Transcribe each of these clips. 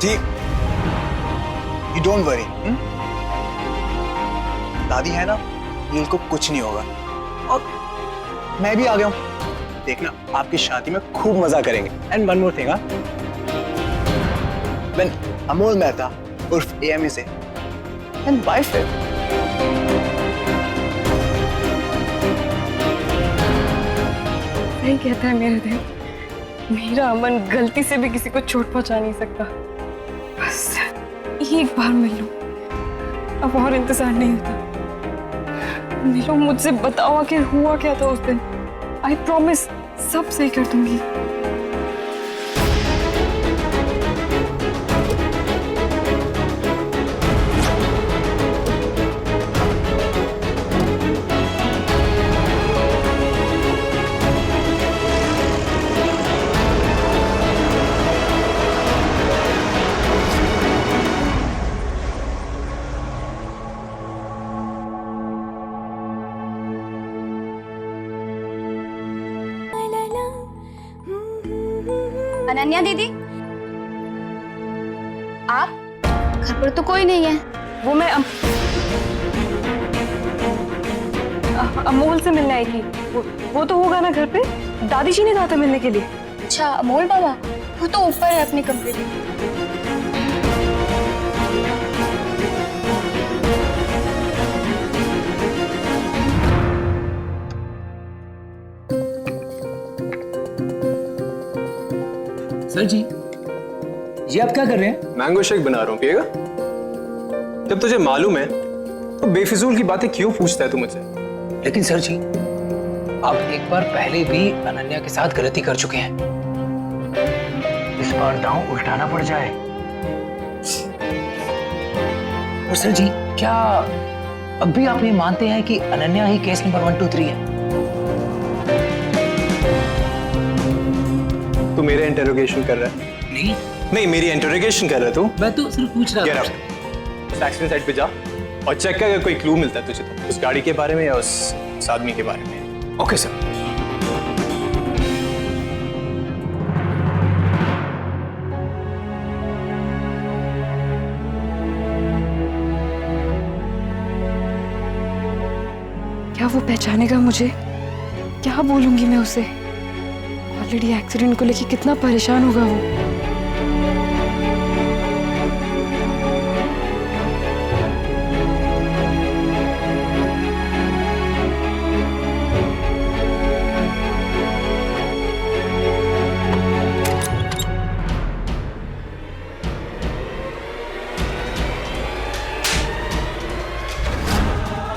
Ji, you don't worry. दादी है ना, नील को कुछ नहीं होगा। और मैं भी आ गया हूँ। देखना, आपकी शादी में खूब मजा करेंगे। And one more thing, when Amol Mehta उर्फ एएमए से एंड वाइफ है। सही कहता है मेरा दिल। मेरा अमन गलती से भी किसी को चोट पहुंचा नहीं सकता। बस एक बार मिल लूं, अब और इंतजार नहीं होता। मिलो मुझसे, बताओ आखिर हुआ क्या था उस दिन। आई प्रॉमिस सब सही कर दूंगी। अनन्या दीदी, आप? घर पर तो कोई नहीं है। वो मैं अमोल से मिलने आई थी। वो तो होगा ना घर पे। दादी जी ने कहा था मिलने के लिए। अच्छा, अमोल बाबा? वो तो ऊपर है अपने कमरे में। सर जी आप क्या कर रहे हैं? मैंगो शेक बना रहा हूँ, पिएगा? जब तुझे मालूम है तो बेफिजूल की बातें क्यों पूछता है तू मुझसे? लेकिन सर जी, आप एक बार पहले भी अनन्या के साथ गलती कर चुके हैं। इस बार दांव उल्टाना पड़ जाए। और सर जी, क्या अब भी आप ये मानते हैं कि अनन्या ही केस नंबर 1, 2, 3 है? तू मेरे इंटरोगेशन कर रहा है? नहीं, मेरी इंटरोगेशन कर रहा है तू? मैं तो सिर्फ पूछ रहा था। उस एक्सीडेंट साइट पे जा और चेक कर, अगर कोई क्लू मिलता है तुझे तो उस गाड़ी के बारे में या उस आदमी के बारे में। Okay sir. क्या वो पहचानेगा मुझे? क्या बोलूंगी मैं उसे? ऑलरेडी एक्सीडेंट को लेके कितना परेशान होगा वो।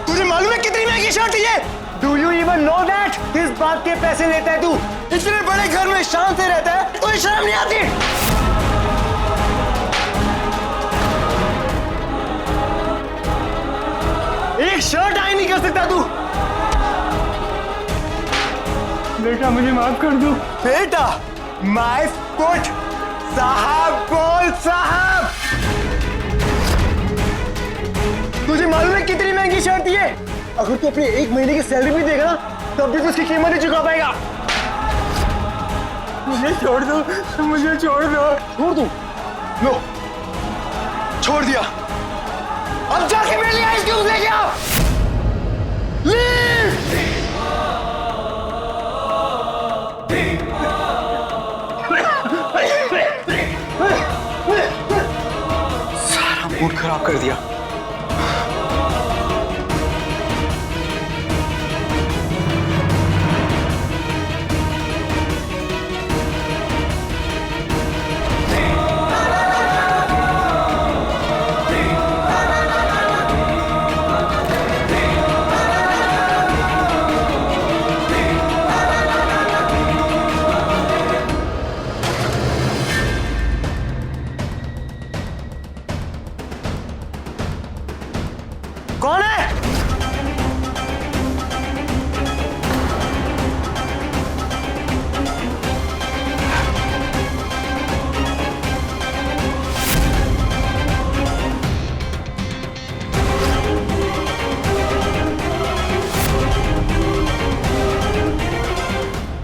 तुझे मालूम है कितनी महंगी शर्ट है ये? Do you even know that? किस बात के पैसे लेता है तू? इतने बड़े घर में शान से रहता है, तुझे शर्म नहीं आती? एक शर्ट आई नहीं कर सकता तू? बेटा मुझे माफ कर दो। बेटा, माय फुट। साहब बोल साहब। तुझे मालूम है कितनी महंगी शर्ट है? अगर तू अपनी 1 महीने की सैलरी भी देगा ना, तब भी तो उसकी कीमत नहीं चुका पाएगा। मुझे छोड़ दो, मुझे छोड़ दो। छोड़ दूं? लो, छोड़ दिया। अब जाके मेरे लिए आइस क्यूब लेके आओ। लीव! सारा मूड खराब कर दिया। कौन है?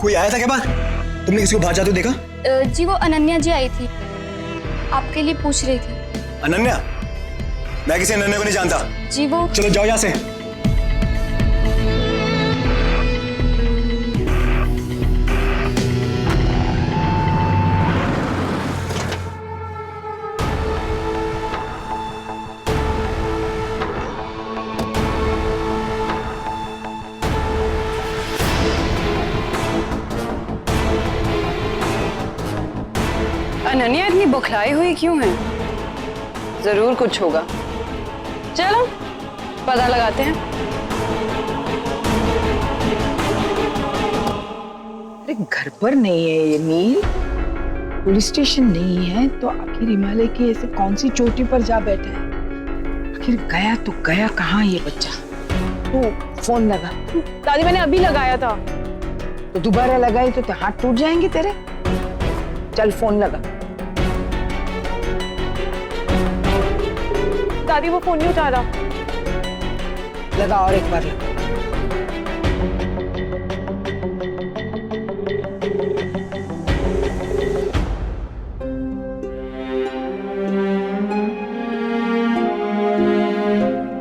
कोई आया था क्या बाहर? तुमने किसी को बाहर जाते देखा? जी वो अनन्या जी आई थी। आपके लिए पूछ रही थी। अनन्या, मैं किसी अनन्या को नहीं जानता। जी वो चलो जाओ यहाँ से। अनन्या इतनी बौखलाई हुई क्यों है? जरूर कुछ होगा। चलो पता लगाते हैं। अरे घर पर नहीं है ये मील, पुलिस स्टेशन नहीं है, तो आखिर हिमालय की ऐसे कौन सी चोटी पर जा बैठा है? आखिर गया तो गया कहाँ ये बच्चा? तू फोन लगा। दादी मैंने अभी लगाया था। तो दोबारा लगाई तो हाथ टूट जाएंगे तेरे। चल फोन लगा। दादी वो फोन नहीं उठा रहा। लगा और एक बार लगा।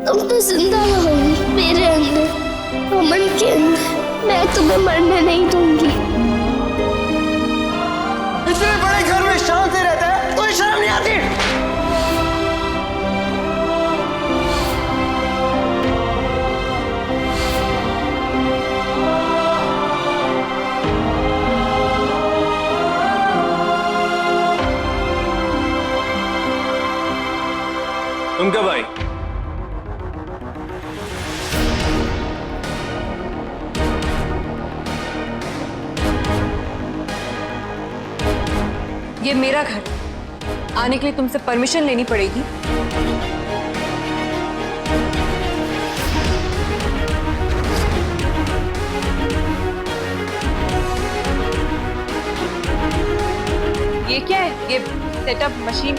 तुम तो जिंदा रहोगी मेरे अंदर, अमन के अंदर। मैं तुम्हें मरने नहीं दूंगी। इतने बड़े घर में शांति रहता है, तो शर्म नहीं आती? तुम कब आई? ये मेरा घर, आने के लिए तुमसे परमिशन लेनी पड़ेगी। ये क्या है? ये सेटअप मशीन?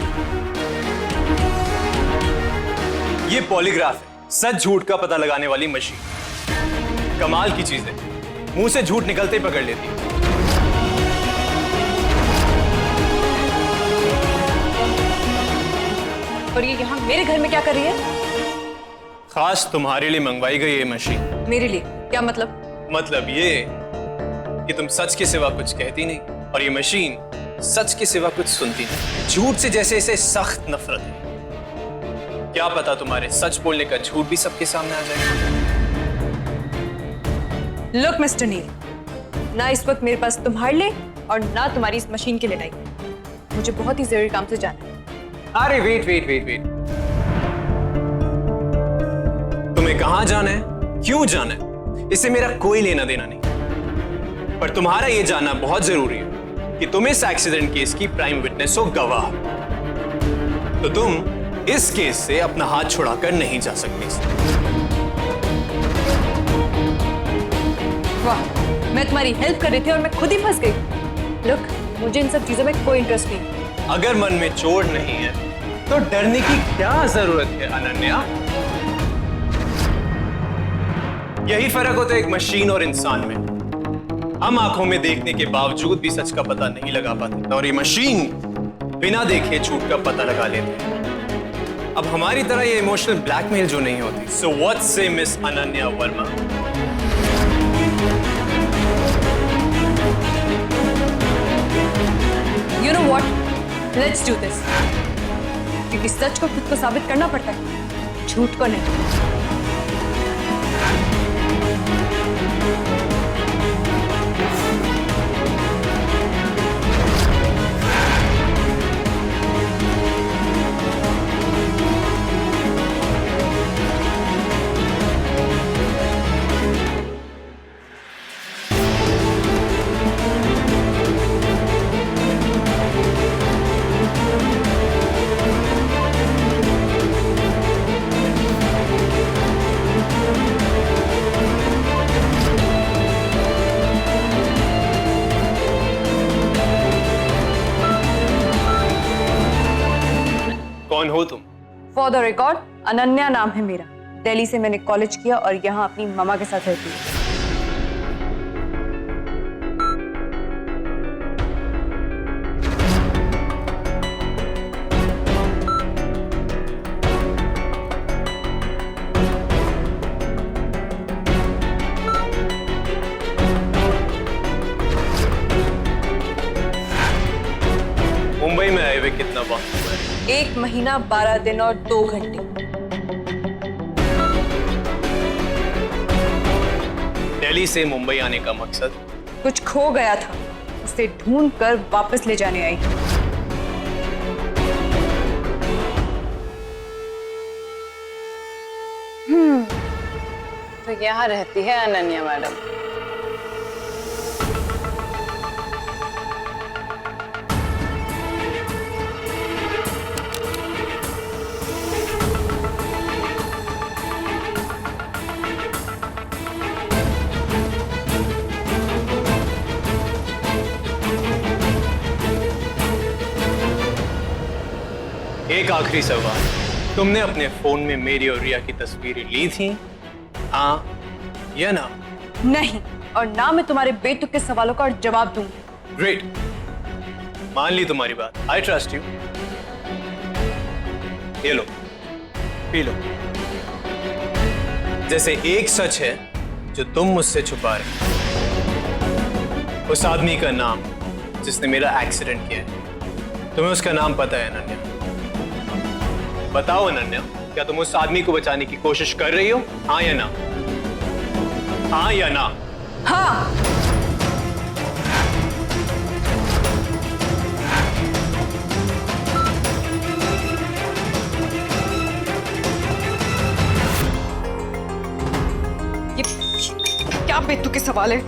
ये पॉलीग्राफ है, सच झूठ का पता लगाने वाली मशीन। कमाल की चीज है, मुंह से झूठ निकलते ही पकड़ लेती है। और ये यहाँ मेरे घर में क्या कर रही है? खास तुम्हारे लिए मंगवाई गई ये मशीन। मेरे लिए? क्या मतलब? मतलब ये कि तुम सच के सिवा कुछ कहती नहीं, और ये मशीन सच के सिवा कुछ सुनती नहीं। झूठ से जैसे इसे सख्त नफरत है। क्या पता तुम्हारे सच बोलने का झूठ भी सबके सामने आ जाए। लुक मिस्टर नील, ना इस वक्त मेरे पास तुम्हारे लिए और ना तुम्हारी इस मशीन के लिए टाइम। मुझे बहुत ही जरूरी काम से जाना है। अरे वेट वेट वेट वेट, तुम्हें कहां जाना है, क्यों जाना है, इससे मेरा कोई लेना देना नहीं। पर तुम्हारा यह जानना बहुत जरूरी है कि तुम इस एक्सीडेंट केस की प्राइम विटनेस हो, गवाह। तो तुम इस केस से अपना हाथ छुड़ाकर नहीं जा सकती। वाह, मैं तुम्हारी हेल्प कर रही थी और मैं खुद ही फंस गई। लुक, मुझे इन सब चीजों में कोई इंटरेस्ट नहीं। अगर मन में चोट नहीं है तो डरने की क्या जरूरत है अनन्या? यही फर्क होता है एक मशीन और इंसान में। हम आंखों में देखने के बावजूद भी सच का पता नहीं लगा पाते, और ये मशीन बिना देखे झूठ का पता लगा लेती है। अब हमारी तरह ये इमोशनल ब्लैकमेल जो नहीं होती। सो व्हाट से miss Ananya Verma? You know what? Let's do this. क्योंकि सच को खुद को साबित करना पड़ता है, झूठ को नहीं। कौन हो तुम? फॉर द रिकॉर्ड, अनन्या नाम है मेरा। दिल्ली से मैंने कॉलेज किया और यहाँ अपनी मामा के साथ रहती हूँ। 1 महीना 12 दिन और 2 घंटे। दिल्ली से मुंबई आने का मकसद? कुछ खो गया था, उसे ढूंढ कर वापस ले जाने आई। तो यहाँ रहती है अनन्या मैडम। एक आखिरी सवाल, तुमने अपने फोन में मेरी और रिया की तस्वीरें ली थी, हाँ या ना? नहीं, और ना मैं तुम्हारे बेतुके सवालों का जवाब दूंगी। ग्रेट, मान ली तुम्हारी बात। I trust you. ये लो, पी लो। जैसे एक सच है जो तुम मुझसे छुपा रहे, उस आदमी का नाम जिसने मेरा एक्सीडेंट किया है, तुम्हें उसका नाम पता है अनन्या? बताओ अनन्या, क्या तुम उस आदमी को बचाने की कोशिश कर रही हो, हाँ या ना? हाँ या ना? हाँ। ये क्या बेतुके सवाल है?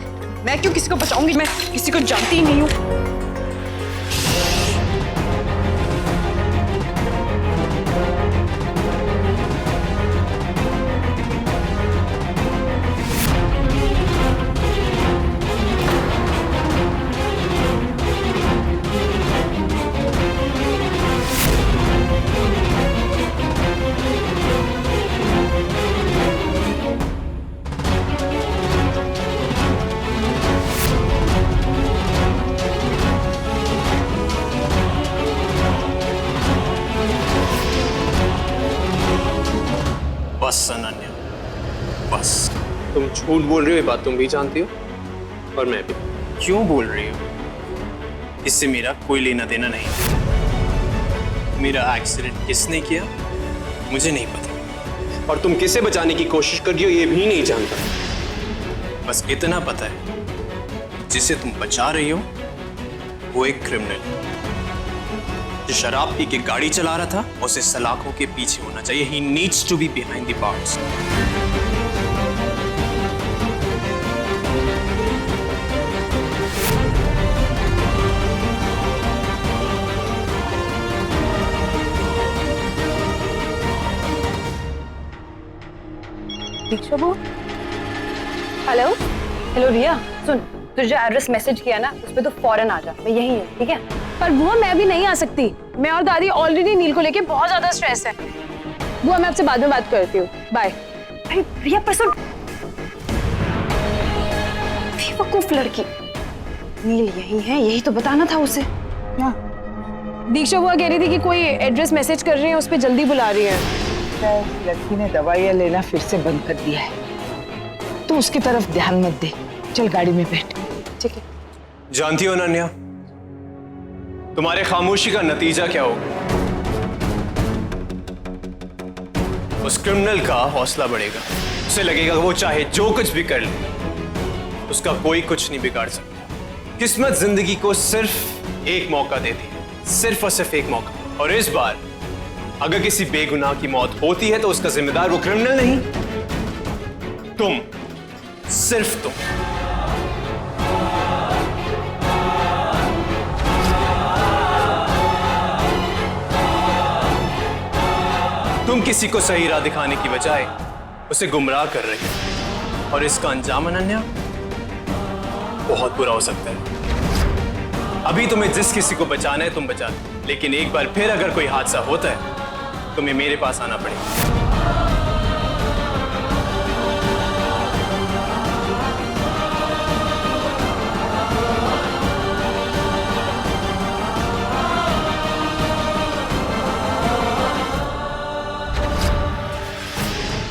मैं क्यों किसी को बचाऊंगी? मैं किसी को जानती ही नहीं हूँ। बस अनन्या, बस। तुम झूठ बोल रही हो, ये बात तुम भी जानती हो और मैं भी। क्यों बोल रही हो? इससे मेरा कोई लेना देना नहीं। मेरा एक्सीडेंट किसने किया मुझे नहीं पता, और तुम किसे बचाने की कोशिश कर रही हो ये भी नहीं जानता। बस इतना पता है, जिसे तुम बचा रही हो वो एक क्रिमिनल है, जो शराब पी के गाड़ी चला रहा था। उसे सलाखों के पीछे होना चाहिए। He needs to be behind the bars. दीक्षा बहू, हेलो। हेलो रिया, सुन, तुझे जो एड्रेस मैसेज किया ना, उस पे तो फौरन आ जा, मैं यही हूँ, ठीक है? पर बुआ मैं भी नहीं आ सकती, मैं और दादी ऑलरेडी नील को लेके बहुत ज्यादा स्ट्रेस है। बुआ मैं आपसे बाद में बात करती हूँ, बाय। अरे रिया पर सुन, बेवकूफ लड़की। नील यही है, यही तो बताना था उसे। क्या? दीक्षा बुआ कह रही थी कि कोई एड्रेस मैसेज कर रही है, उस पर जल्दी बुला रही है। लड़की ने दवाइयाँ लेना फिर से बंद कर दिया है, तो उसकी तरफ ध्यान मत दे। चल गाड़ी में बैठ। ठीक है। जानती हो अनन्या, तुम्हारे खामोशी का नतीजा क्या होगा? उस क्रिमिनल का हौसला बढ़ेगा, उसे लगेगा कि वो चाहे जो कुछ भी कर ले, उसका कोई कुछ नहीं बिगाड़ सकता। किस्मत जिंदगी को सिर्फ एक मौका देती है, सिर्फ और सिर्फ एक मौका। और इस बार अगर किसी बेगुनाह की मौत होती है तो उसका जिम्मेदार वो क्रिमिनल नहीं, तुम, सिर्फ तुम। तुम किसी को सही राह दिखाने की बजाय उसे गुमराह कर रही हो, और इसका अंजाम अनन्या बहुत बुरा हो सकता है। अभी तुम्हें जिस किसी को बचाना है तुम बचा लो, लेकिन एक बार फिर अगर कोई हादसा होता है तुम्हें मेरे पास आना पड़ेगा।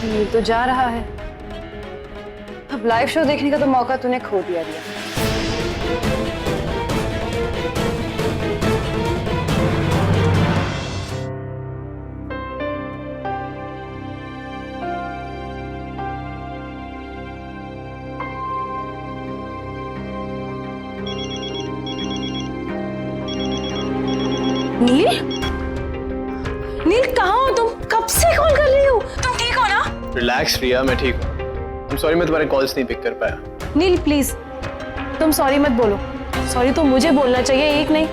नील तो जा रहा है, अब लाइव शो देखने का तो मौका तूने खो दिया रिया। रिलैक्स रिया, मैं ठीक हूँ। I'm sorry मैं तुम्हारे कॉल्स नहीं पिक कर पाया। नील प्लीज, तुम सॉरी मत बोलो। सॉरी तो मुझे बोलना चाहिए, एक नहीं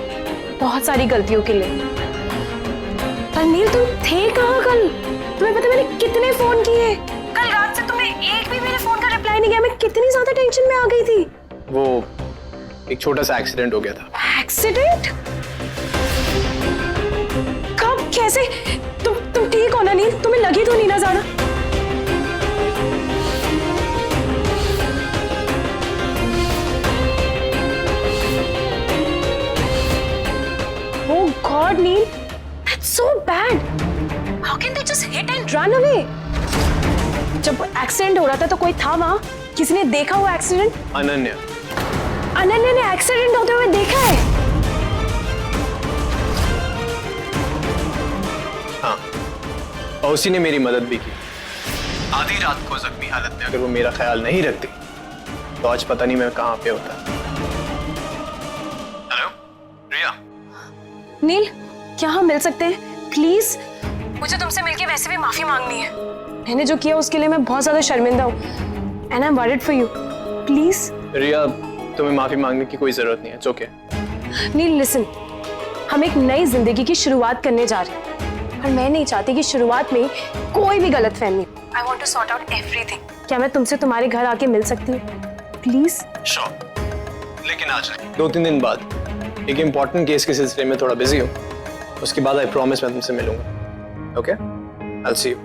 बहुत सारी गलतियों के लिए। पर नील तुम थे कहाँ कल? तुम्हें पता मैंने कितने फोन किए? कल रात से तुमने एक भी मेरे फोन का रिप्लाई नहीं किया। मैं कितनी ज्यादा टेंशन में आ गई थी। वो एक छोटा सा एक्सीडेंट हो गया था। एक्सीडेंट? कब, कैसे? तुम ठीक हो ना नील? तुम्हें लगी तो नहीं ना ज्यादा? Oh God, Neil, that's so bad. How can they just hit and run away? जब एक्सीडेंट हो रहा था तो कोई था वहाँ? किसी ने देखा वो एक्सीडेंट? अनन्या। अनन्या ने एक्सीडेंट होते हुए देखा है? हाँ, और उसी ने मेरी मदद भी की। आधी रात को जख्मी हालत में अगर वो मेरा ख्याल नहीं रखती तो आज पता नहीं मैं कहाँ पे होता। हेलो रिया। नील, क्या हम मिल सकते हैं प्लीज? मुझे तुमसे मिलके वैसे भी माफी मांगनी है। मैंने जो किया उसके लिए मैं बहुत ज्यादा शर्मिंदा हूँ। And I am worried for you. Please Riya, तुम्हें माफी मांगने की कोई जरूरत नहीं है। It's okay. नील लिसन, हम एक नई जिंदगी की शुरुआत करने जा रहे हैं और मैं नहीं चाहती कि शुरुआत में कोई भी गलतफहमी। I want to sort out everything. क्या मैं तुमसे तुम्हारे घर आके मिल सकती हूँ प्लीज? श्योर, लेकिन आज नहीं, 2-3 दिन बाद। एक इम्पोर्टेंट केस के सिलसिले में थोड़ा बिजी हूँ। उसके बाद आई प्रॉमिस मैं तुमसे मिलूंगा। Okay, I will see you.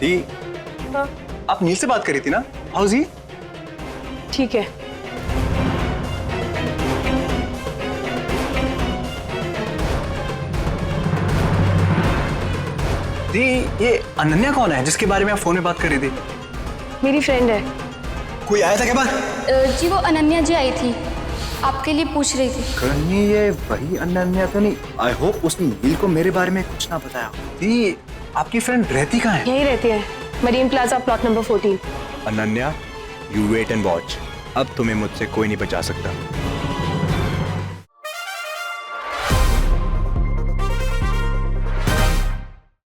दी, आप नील से बात करी थी ना? How is he? ठीक है। दी, ये अनन्या कौन है जिसके बारे में आप फोन में बात कर रही थी? मेरी फ्रेंड है। कोई आया था क्या बात? जी वो अनन्या जी आई थी, आपके लिए पूछ रही थी। कहीं ये वही अनन्या तो नहीं? आई होप उसने नील को मेरे बारे में कुछ ना बताया। दी, आपकी फ्रेंड रहती कहाँ है? यही रहती है, Marine Plaza, plot number 14। Ananya, you wait and watch. अब तुम्हें मुझसे कोई नहीं बचा सकता।